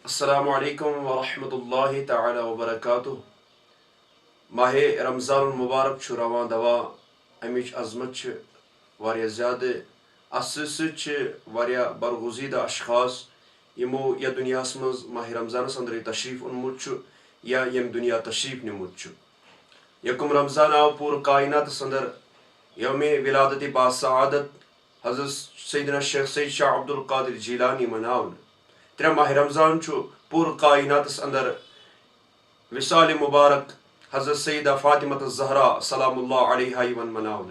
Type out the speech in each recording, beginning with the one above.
السلام علیکم ورحمۃ اللہ تعالی وبرکاتہ. ماہ رمضان المبارک چھ روان دوا امچ عظمت واریاہ زیادہ واریاہ برگزیدہ اشخاص یمو یا دنیا مز ماہ رمضانس اندر تشریف اونمت یا یم دنیا تشریف نمت. یکم رمضان آو پور کائنات اندر یوم ولادت باسعادت حضرت سیدنا شیخ سید شاہ عبد القادر جیلانی مناون. ترے ماہ رمضان پور کائنات اندر وصال مبارک حضرت سیدہ فاطمة الزھرہ سلام اللہ علیہا یون مناون.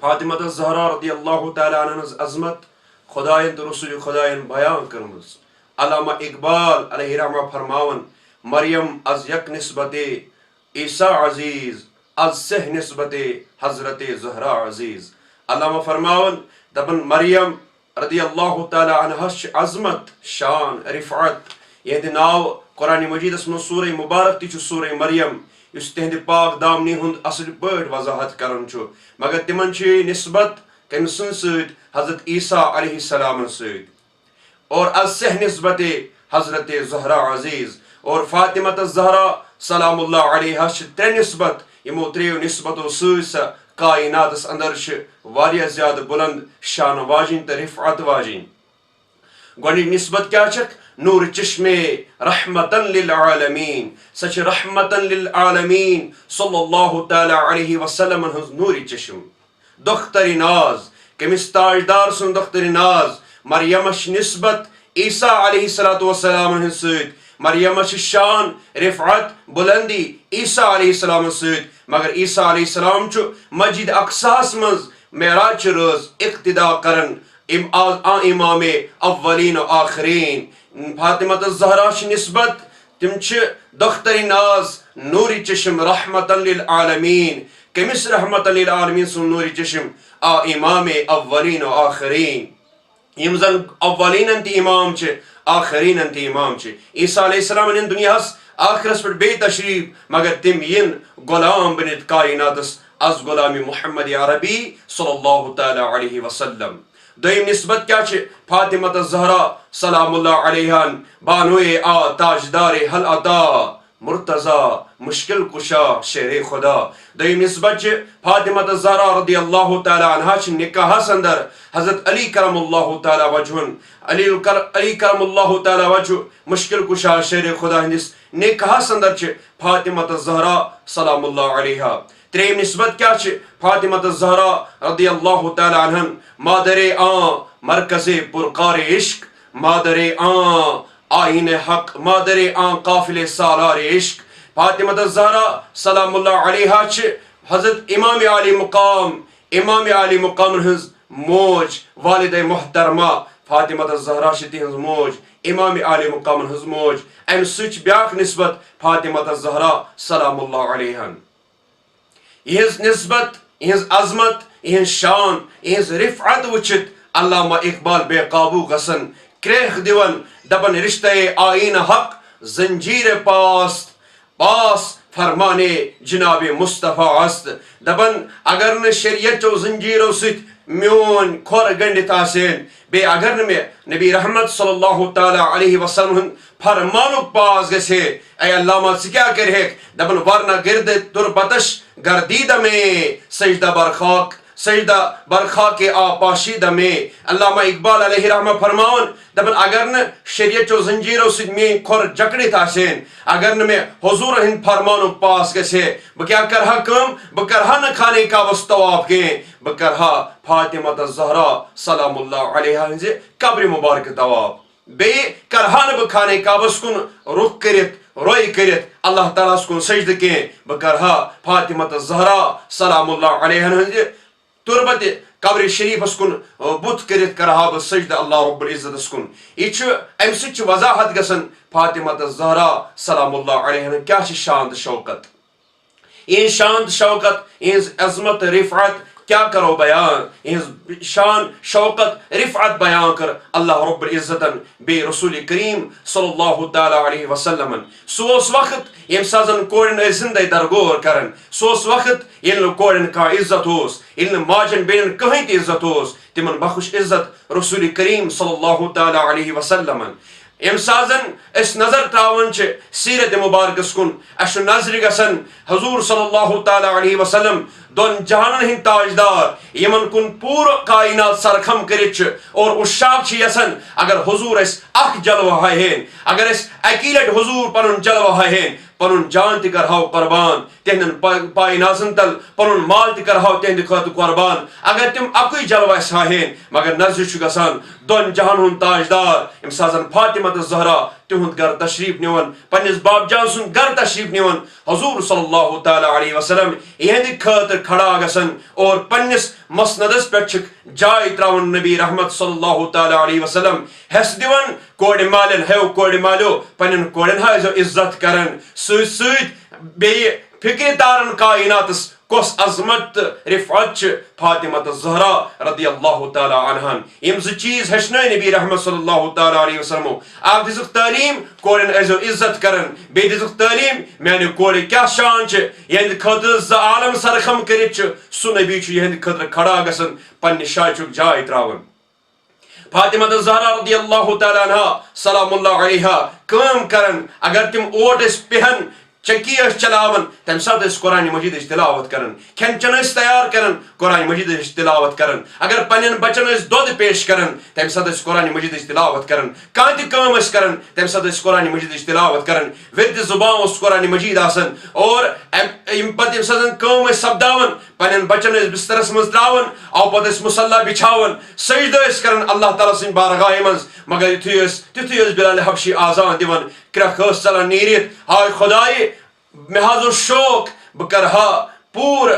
فاطمة الزھرہ رضی اللہ تعالیٰ عنہ عظمت خدائن تو رسول خدائن بیان کرمز. علامہ اقبال علیہ رحمہ فرماون مریم از یک نسبت عیسیٰ عزیز از سہ نسبت حضرت زہرا عزیز. علامہ فرماون دپن مریم رضی اللہ تعالیٰ عنہ عظمت شان رفعت یہ ناو قرآن مجیدس من سورہ مبارک تی سورہ مریم اس تہند پاک دامنی ہند اصل پٲٹھۍ وضاحت کران مگر تمن نسبت کم سن سۭتۍ حضرت عیسیٰ علیہ السلام سۭتۍ اور از سہ نسبت حضرت زہرا عزیز اور فاطمة الزھرہ سلام اللہ علیہا ترے نسبت یمو تریو نسبتو سۭتۍ کائناتس اندر واریاہ زیادہ بلند شان واجن تو رفعت واجن. گۄڈنِچ نسبت کیا چھک نور چشمے رحمتن للعالمین سچ رحمتن للعالمین صلی اللہ تعالی علیہ وسلم ہنز نور چشم. دختر ناز کمس تاجدار سن دختر ناز مریمش نسبت عیسیٰ علیہ السلام ہنز سۭتۍ. مریمش شان رفعت بلندی عیسیٰ علیہ السلام سۭتۍ مگر عیسیٰ علیہ السلام مسجد اقصاس مز معراج رٲژ اقتدا کرن امام اولین و آخرین. فاطمة الزھرہ نسبت تم دختر ناز نور چشم رحمتن للعالمین کمس رحمتن للعالمین سن نور چشم امام اولین و آخرین یم زن اولین تی امام آخرین تی امام عیسیٰ علیہ السلام ان دنیا آخرس پہ بے تشریف مگر تم ین غلام بنت کائناتس از غلام محمد عربی صلی اللہ تعالی علیہ وسلم. دویم نسبت کیا فاطمة الزھرہ سلام اللہ علیہا بانوئے تاجدار حل عطا مرتضی مشکل کشا شیر خدا. دویم نسبت فاطمة الزھرہ رضی اللہ تعالی عنہ نکاح اندر حضرت علی کرم اللہ تعالی وجہ علی کرم اللہ تعالی وجہ مشکل کشا شیر خدا ہندس نکاح اندر فاطمة الزھرہ سلام اللہ علیہا. تریم نسبت کیا فاطمة الزھرہ رضی اللہ تعالی عنہ مادر مرکز پرکار عشق مادر آئین حق مادر قافل سالار عشق. فاطمة الزھرہ سلام اللہ علیہا حضرت امام علی مقام ہنز موج والد محترمہ. فاطمة الزھرہ تہنز موج امام علی مقام ہنز موج. ام سچ بیاکھ نسبت فاطمة الزھرہ سلام اللہ علیہا. یہنز نسبت یہنز عظمت یہنز شان یہنز رفعت وچت علامہ اقبال بے قابو گسن کریخ دیون دپن رشتہ آئین حق زنجیر پاس فرمانے جناب مصطفیٰ است. دپن اگر ن شریعت چو زنجیرو ست میون کھور گنڈت آسین بے اگر میں نبی رحمت صلی اللہ تعالی علیہ وسلم فرمانک پاس گسے اے علامہ سے کیا کرے دپن ورنہ گرد تربتش گردید میں سجدہ برخاک آپاشید میں. علامہ اقبال علیہ رحمہ فرماون دپن اگر ن شریعت چو زنجیرو ست میں کھور جکڑت آسین اگر ن میں حضور ہند فرمانک پاس گسے بہ کیا کرہا کم بہ کرہا نہ کھانے کا طواف کے بہ کرہا فاطمة الزھرہ سلام اللہ علیہا ہنز قبر مبارک طواف. بے کرہا نہ بہ کھانے کعبس کن رخ کرت روئی کرت اللہ تعالیٰ کن سجدہ کی بہ کرہا فاطمة الزھرہ سلام اللہ علیہا ہنز تربت قبر شریفس کن بت کرت کرہا بہ سجدہ اللہ رب العزت کن. یہ ام سچ وضاحت گسن فاطمة الزھرہ سلام اللہ علیہا کیا شان شوکت. یہ شان شوکت یہ عظمت رفعت کیا کرو بیان یہ شان شوکت رفعت بیان کر اللہ رب العزت بے رسول کریم صلی اللہ تعالی علیہ وسلم. سوس وقت یم سازن کورن زندہ درگور کرن سوس وقت یل کورن کا عزت یل ماجن بین کہیں عزت تمن بخش عزت رسول کریم صلی اللہ تعالی علیہ وسلم. یم سازن اس نظر تراون چھ سیرت مبارکس کن اس نظر گسن حضور صلی اللہ تعالی علیہ وسلم دون جہانن ہند تاجدار یمن کن پور کائنات سرخم کرچ اور اشاق چھ یسن اگر حضور اس اخ جلوہ ہائیں اگر اس اکیلٹ حضور پنن جلوہ ہائیں پنن جان تہ کرہو قربان تہندن پائے نازن تل پنن مال تہ کرہو تہند خاطر قربان اگر تم اکوئی جلوہ ہائیں مگر نظر چھ گسان دون جہان ہند تاجدار یم سازن فاطمہ الزھرہ تہند گر تشریف نیون پنس باب جان سن گر تشریف نیون حضور صلی اللہ تعالی علیہ وسلم یہند خاطر کھڑا گسن اور پنس مسندس پہ جائے تراون نبی رحمت صلی اللہ تعالی علیہ وسلم ہس دون کوڑ مالن ہیو کوڑ مالو پنن کوڑن ہائزو عزت کرن سوت سوت بی فکر دارن کائناتس کس عظمت رفعت فاطمہ الزھرہ رضی اللہ تعالی عنہ یم ز چیز ہشن نبی رحمت صلی اللہ تعالی علیہ وسلم آپ دزک تعلیم کورن ایزو عزت کرن بی دزک تعلیم میانہ کور کیا شان چھ یہند خاطر ز عالم سرخم کرچ سو نبی چھ یہند خاطر کھڑا گسن پنہ شاچک جائے تراون فاطمہ الزھرہ رضی اللہ تعالی عنہ سلام اللہ علیہا کام کرن اگر تم اوٹ اس پہن چکی اس چلاون تم سات اس قرآن مجید تلاوت کرن کھین چن اس تیار کرن قرآن مجید تلاوت کرن اگر پنن بچن اس دودھ پیش کرن تم سات اس قرآن مجید تلاوت کرن کانتی کام اس کرن تم سات اس قرآن مجید تلاوت کرن ورد زبان اس قرآن مجید آسن اور ام پت ام ساتن کام اس سبداون پنن بچن اس بسترس مز تراون او پت اس مصلی بچھاون سجدہ اس کرن اللہ تعالی سن بارگاہ مز مگر تیتھی اس بلال حبشی آزان دیون کرخ اس چلان نیریت ہائے خدائی میں حاضر شوق بکرہا پور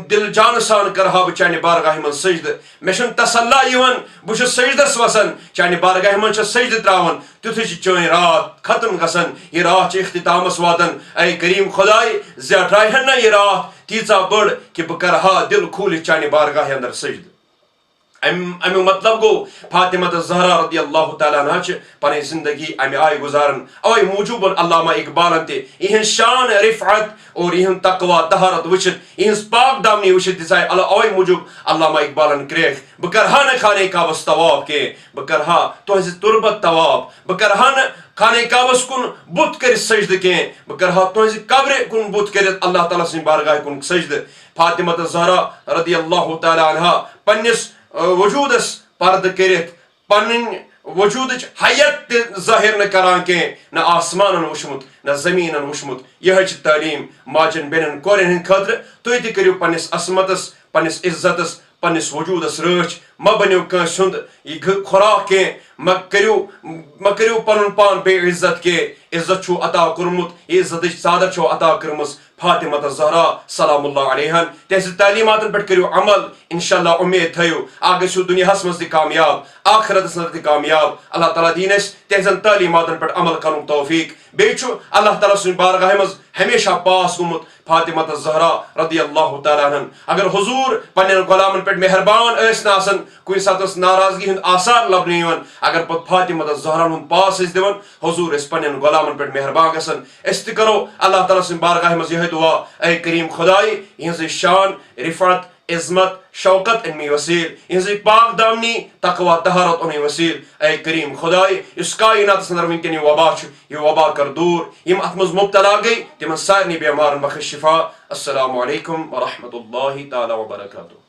دل جان سان کرہا بہ چانہ بارگاہ من سجد میں چھن تسلا یوان بہ چھس سجدس وسن چانہ بارگاہ من چھ سجد تراون تیتھی چھ چٲنۍ رات ختم گژھان یہ رات چھ اختتامس واتان اے کریم خدائی زیٹھایہِ ہن نہ یہ رات تیژا بٔڑ کہ بہ کرہا دل کھولتھ چانہ بارگاہ اندر سجد امیک مطلب گو فاطمہ الزھرہ رضی اللہ تعالیٰ عنہ چھ پنہ زندگی امہ آئی گزارن اوے موجوب علامہ اقبالن تہ یہن شان رفعت اور یہن تقوی طہارت وچھت یہن پاک دامنی وچھت دژائے اوے موجوب علامہ اقبالن کریکھ بہ کرہا نہ خانہ کعبس طواف کی بہ کرہا تہذ تربت طواف بہ کرہا نہ خانہ کعبس کن بت کر سجد کی بہ کرہا تہذ قبر کن بت کرت اللہ تعالیٰ سن بارگاہ کن سجد فاطمہ الزھرہ رضی اللہ تعالیٰ عنہ پنس وجودس پرد کرت پن وجود حیت ظاہر نہ کران کی نہ آسمان وچمت نہ زمین وچمت یہ تعلیم ماجن بینن کورن ہند خاطر تھی تہ کرو پنس عصمتس پنس عزتس پنس وجودس رچ مہ بنو کنس ہند یہ خوراک کی مہ کرو پن پان بے عزت کی عزت چھو عطا کورمت یہ عزت ثادر چھو عطا کرمس فاطمہ الزھرہ سلام اللہ علیہ تہذ تعلیماتن پہ کرو عمل انشاءاللہ امید تھو آ گھو دنیاس مز تہ کامیاب آخرتس مز تہ کامیاب اللہ تعالیٰ دین اس تہذن تعلیماتن پہ عمل کرن توفیق بیچ اللہ تعالیٰ سن بارگاہ مز ہمیشہ پاس گومت فاطمہ الزھرہ رضی اللہ تعالیٰ عنہ اگر حضور پنن غلامن پہ مہربان ٲسۍ نہٕ آسان کُنہِ ساتہٕ ٲس ناراضگی ہُنٛد آثار لبنہٕ یِوان اگر پتہٕ فاطمہ الزھرہ ہُنٛد پاس ٲسۍ دِوان حضور ٲسۍ پنن غلامن پہ مہربان گژھان أسۍ تہِ کرو اللہ تعالیٰ سٕنٛدِ بارگاہ منٛز یِہوٚے دعا اے کریم خدائی یہنٛز شان رفعت عظمت شوکت انمی وسیل یہنٛز پاک دامنی تقوی طہارت انمی وسیل اے کریم خدائی اس کائناتس اندر ونکن یہ وبا یہ وبا کر دور یم ات مز مبتلا گئی تمن سارنی بیمارن بخش شفا السلام علیکم ورحمۃ اللہ تعالی وبرکاتہ